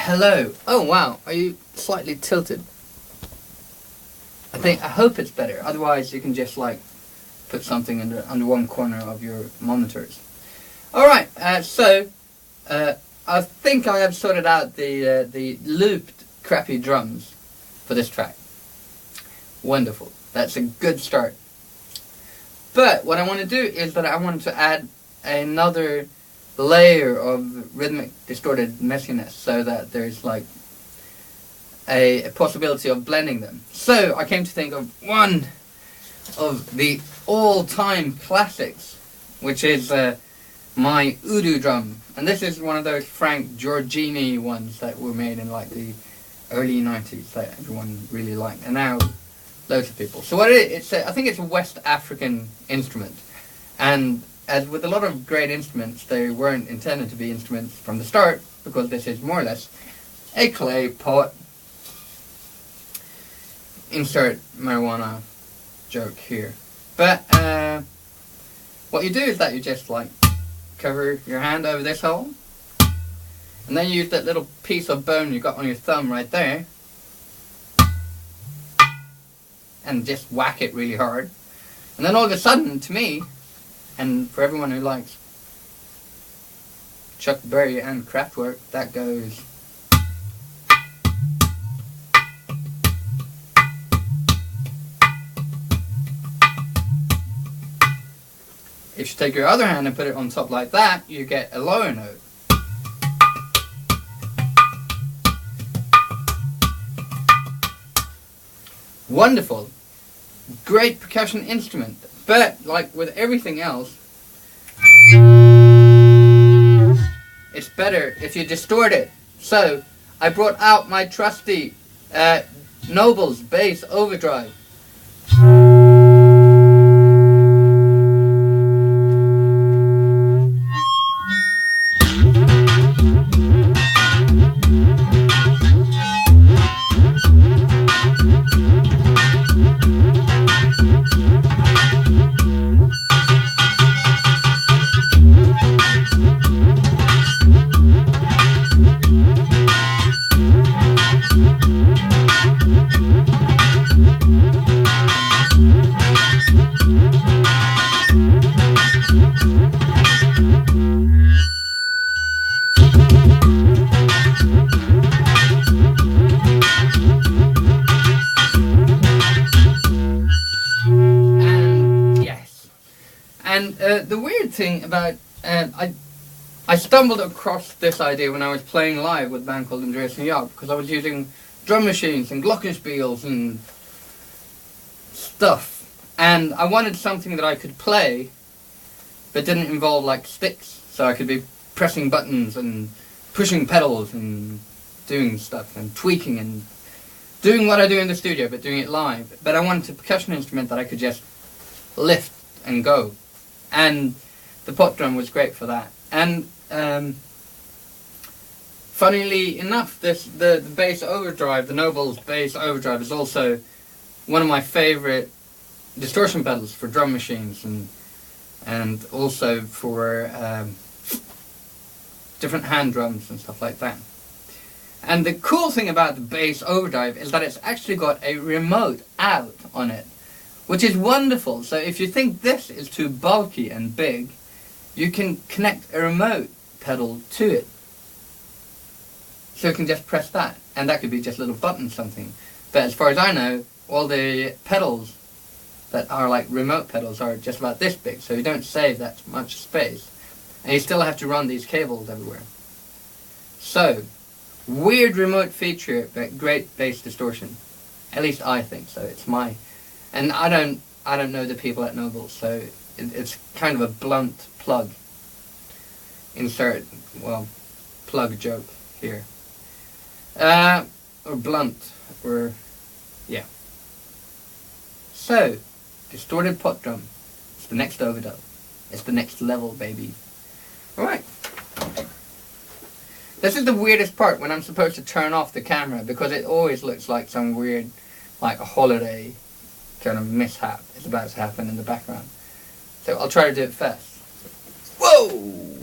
Hello. Oh wow, are you slightly tilted? I hope it's better. Otherwise, you can just like put something under one corner of your monitors. All right. I think I have sorted out the looped crappy drums for this track. Wonderful. That's a good start. But what I want to do is that I want to add another layer of rhythmic distorted messiness so that there's like a possibility of blending them. So I came to think of one of the all-time classics, which is my Udu drum. And this is one of those Frank Giorgini ones that were made in like the early 90s that everyone really liked. And now loads of people. So what it is, I think it's a West African instrument. And as with a lot of great instruments, they weren't intended to be instruments from the start, because this is more or less a clay pot. Insert marijuana joke here. But what you do is that you just like cover your hand over this hole, and then you use that little piece of bone you got on your thumb right there and just whack it really hard. And then all of a sudden, to me, and for everyone who likes Chuck Berry and Kraftwerk, that goes. If you take your other hand and put it on top like that, you get a lower note. Wonderful. Great percussion instrument. But, like with everything else, it's better if you distort it. So, I brought out my trusty Noble's bass overdrive. The weird thing about I stumbled across this idea when I was playing live with a band called Andreas and Jaap, because I was using drum machines and glockenspiels and stuff, and I wanted something that I could play but didn't involve like sticks, so I could be pressing buttons and pushing pedals and doing stuff and tweaking and doing what I do in the studio but doing it live. But I wanted a percussion instrument that I could just lift and go. And the Potdrum was great for that. And funnily enough, the bass overdrive, the Noble's bass overdrive, is also one of my favorite distortion pedals for drum machines and also for different hand drums and stuff like that. And the cool thing about the bass overdrive is that it's actually got a remote out on it, which is wonderful. So if you think this is too bulky and big, you can connect a remote pedal to it. So you can just press that, and that could be just a little button something. But as far as I know, all the pedals that are like remote pedals are just about this big, so you don't save that much space. And you still have to run these cables everywhere. So, weird remote feature, but great bass distortion. At least I think so. It's my... And I don't know the people at Noble, so it's kind of a blunt plug. Insert, well, plug joke here. Or blunt, or, yeah. So, distorted Potdrum. It's the next overdub. It's the next level, baby. Alright. This is the weirdest part, when I'm supposed to turn off the camera, because it always looks like some weird, like a holiday kind of mishap is about to happen in the background. So I'll try to do it fast. Whoa!